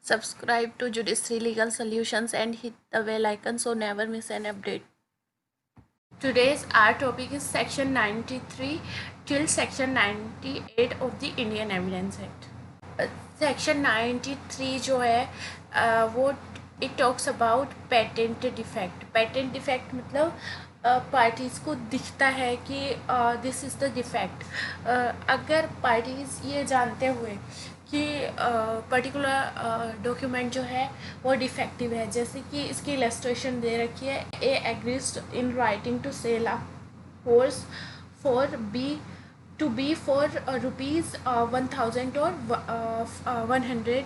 Subscribe to Judiciary Legal Solutions and hit the bell icon so never miss an update. Today's our topic is Section 93 till Section 98 of the Indian Evidence Act. Section 93 जो है वो it talks about patent defect. Patent defect मतलब parties को दिखता है कि this is the defect. अगर parties ये जानते हुए कि पर्टिकुलर डॉक्यूमेंट जो है वो डिफेक्टिव है, जैसे कि इसकी इलस्ट्रेशन दे रखी है, A agrees in writing to sell a horse for rupees 1000 or 1500.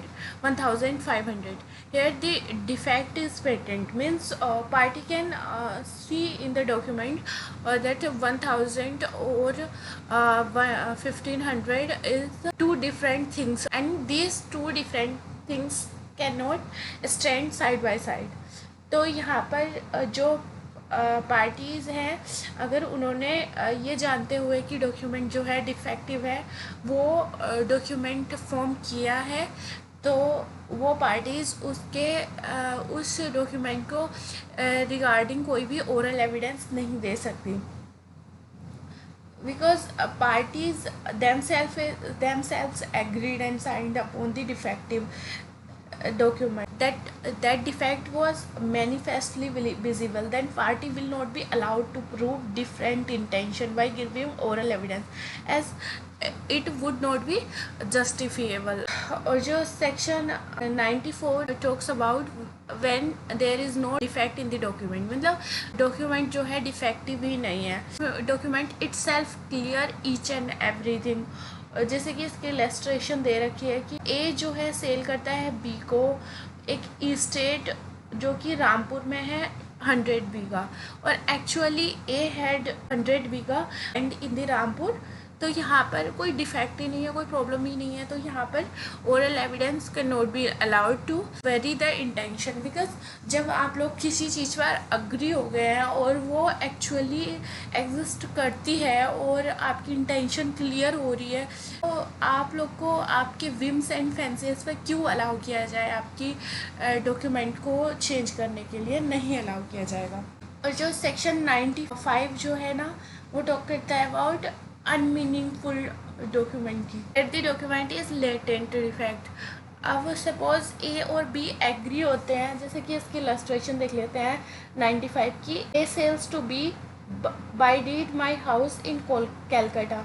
Here the defect is patent, means party can see in the document that 1000 or 1500 is two different things, and these two different things cannot stand side by side. तो यहाँ पर जो parties हैं, अगर उन्होंने ये जानते हुए कि डॉक्यूमेंट जो है डिफेक्टिव है, वो डॉक्यूमेंट फॉर्म किया है, तो वो पार्टीज़ उस डॉक्यूमेंट को रिगार्डिंग कोई भी ओरल एविडेंस नहीं दे सकती, because parties themselves agreed and signed upon the defective document. That defect was manifestly visible, then party will not be allowed to prove different intention by giving oral evidence, as it would not be justifiable. और जो section 94 talks about when there is no defect in the document, मतलब document जो है defective ही नहीं है, document itself clear each and everything. जैसे कि इसके इलस्ट्रेशन दे रखी है कि ए जो है सेल करता है बी को एक इस्टेट जो कि रामपुर में है 100 बीघा, और actually A had 100 bigha and in the Rampur. तो यहाँ पर कोई डिफेक्ट ही नहीं है, कोई प्रॉब्लम ही नहीं है, तो यहाँ पर oral evidence can not be allowed to vary the intention, because जब आप लोग किसी चीज़ पर अग्री हो गए हैं और वो एक्चुअली एग्जिस्ट करती है और आपकी इंटेंशन क्लियर हो रही है, तो आप लोग को आपके विम्स एंड फैंसीज पर क्यों अलाउ किया जाए, आपकी डॉक्यूमेंट को चेंज करने के लिए नहीं अलाउ किया जाएगा. और जो सेक्शन 95 जो है ना, वो टॉक करता है अबाउट अनमीनिंगफुल डॉक्यूमेंट की. At the document is latent defect. अब सपोज ए और बी एग्री होते हैं, जैसे कि इसकी इलस्ट्रेशन देख लेते हैं 95 की. A sells to B by deed my house in Calcutta.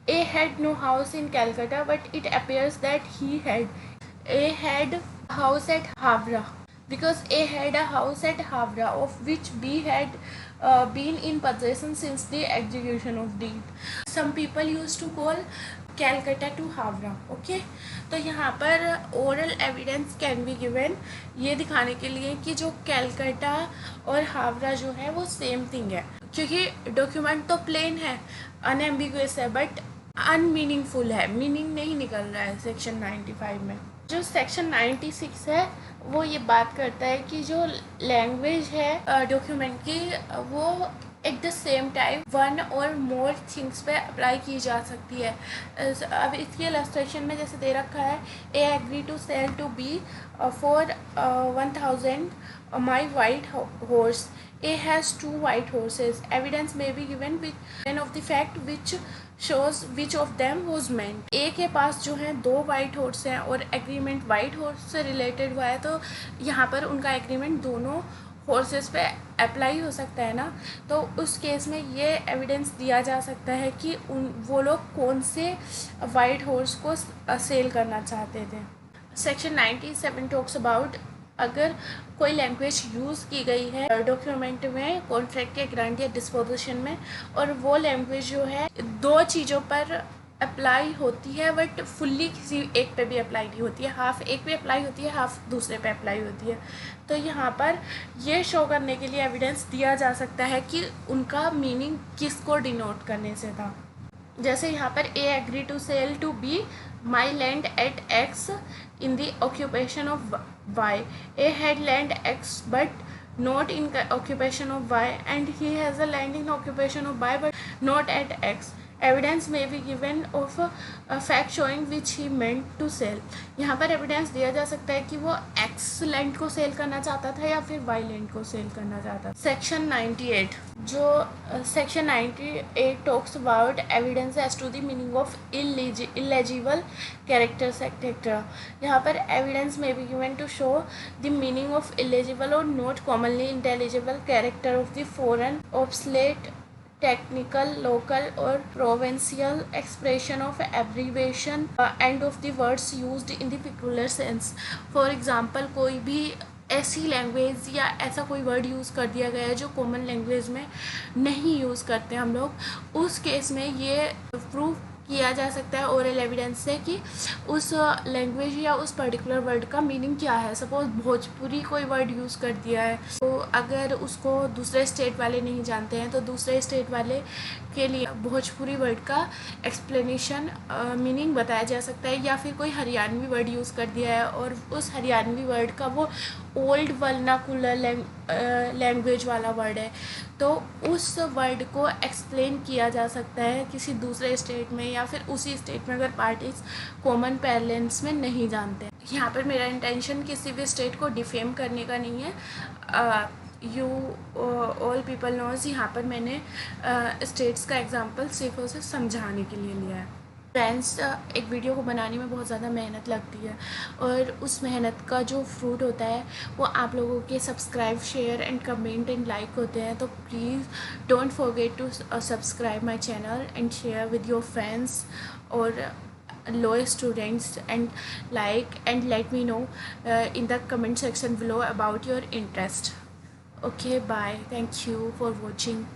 A had no house in Calcutta, but it appears that A had a house at Havra, because A had a house at Havra of which B had been in possession since the execution of deed. Some people used to call Calcutta to Havra. Okay, तो यहाँ पर oral evidence can be given ये दिखाने के लिए कि जो कैलकाटा और हावड़ा जो है वो सेम थिंग है, क्योंकि डॉक्यूमेंट तो प्लेन है, अनएम्बिगुअस है, बट अनमीनिंगफुल है, मीनिंग नहीं निकल रहा है सेक्शन 95 में. जो सेक्शन 96 है वो ये बात करता है कि जो लैंग्वेज है डॉक्यूमेंट की, वो at the same time one और मोर थिंग्स पे अप्लाई की जा सकती है. अब इसकी इलस्ट्रेशन में जैसे दे रखा है, A agree to sell to B for 1000 my white horse. A has 2 white horses. Evidence may be given of the fact which shows which of them was meant. A के पास जो है 2 white horse हैं और agreement white horse से related हुआ है, तो यहाँ पर उनका एग्रीमेंट दोनों horses पे अप्लाई हो सकता है ना. तो उस केस में ये एविडेंस दिया जा सकता है कि वो लोग कौन से white horse को सेल करना चाहते थे. सेक्शन 97 टॉक्स अबाउट अगर कोई लैंग्वेज यूज़ की गई है डॉक्यूमेंट में, कॉन्ट्रैक्ट के ग्रांट या डिस्पोजिशन में, और वो लैंग्वेज जो है 2 चीज़ों पर अप्लाई होती है, बट फुल्ली किसी एक पे भी अप्लाई नहीं होती है, हाफ एक पे अप्लाई होती है, हाफ दूसरे पे अप्लाई होती है. तो यहाँ पर ये शो करने के लिए एविडेंस दिया जा सकता है कि उनका मीनिंग किसको डिनोट करने से था. जैसे यहाँ पर A agree to sell to B my land at X in the occupation of Y. A had land X but not in occupation of Y, and he has a land in occupation of Y but not at X. Evidence may be given of fact showing which he meant to sell. यहाँ पर evidence दिया जा सकता है कि वो x land को cell करना चाहता था या फिर वाई लैंड को सेल करना चाहता था। सेक्शन 98, जो section 98 talks about evidence as to the meaning of illegible characters etcetera. यहाँ पर evidence may be given to show the meaning of illegible or not commonly intelligible character of the foreign obsolete technical, local or provincial expression of abbreviation and of the words used in the peculiar sense. For example, कोई भी ऐसी language या ऐसा कोई word use कर दिया गया है जो कॉमन लैंग्वेज में नहीं यूज़ करते हम लोग, उस केस में ये प्रूव किया जा सकता है ओरल एविडेंस से कि उस लैंग्वेज या उस पर्टिकुलर वर्ड का मीनिंग क्या है। सपोज भोजपुरी कोई वर्ड यूज़ कर दिया है, तो अगर उसको दूसरे स्टेट वाले नहीं जानते हैं तो दूसरे स्टेट वाले के लिए भोजपुरी वर्ड का एक्सप्लेनेशन मीनिंग बताया जा सकता है। या फिर कोई हरियाणवी वर्ड यूज़ कर दिया है और उस हरियाणवी वर्ड का वो ओल्ड वर्नाकुलर लैंग्वेज वाला वर्ड है, तो उस वर्ड को एक्सप्लेन किया जा सकता है किसी दूसरे स्टेट में या फिर उसी स्टेट में अगर पार्टीज कॉमन पैरेलेंस में नहीं जानते हैं। यहाँ पर मेरा इंटेंशन किसी भी स्टेट को डिफेम करने का नहीं है। यू ऑल पीपल नोज, यहाँ पर मैंने स्टेट्स का एग्जांपल सिर्फ उसे समझाने के लिए लिया है। फ्रेंड्स, एक वीडियो को बनाने में बहुत ज़्यादा मेहनत लगती है और उस मेहनत का जो फ्रूट होता है वो आप लोगों के subscribe, share and comment and like होते हैं। तो please don't forget to subscribe my channel and share with your friends और low students and like and let me know in the comment section below about your interest. Okay, bye. Thank you for watching.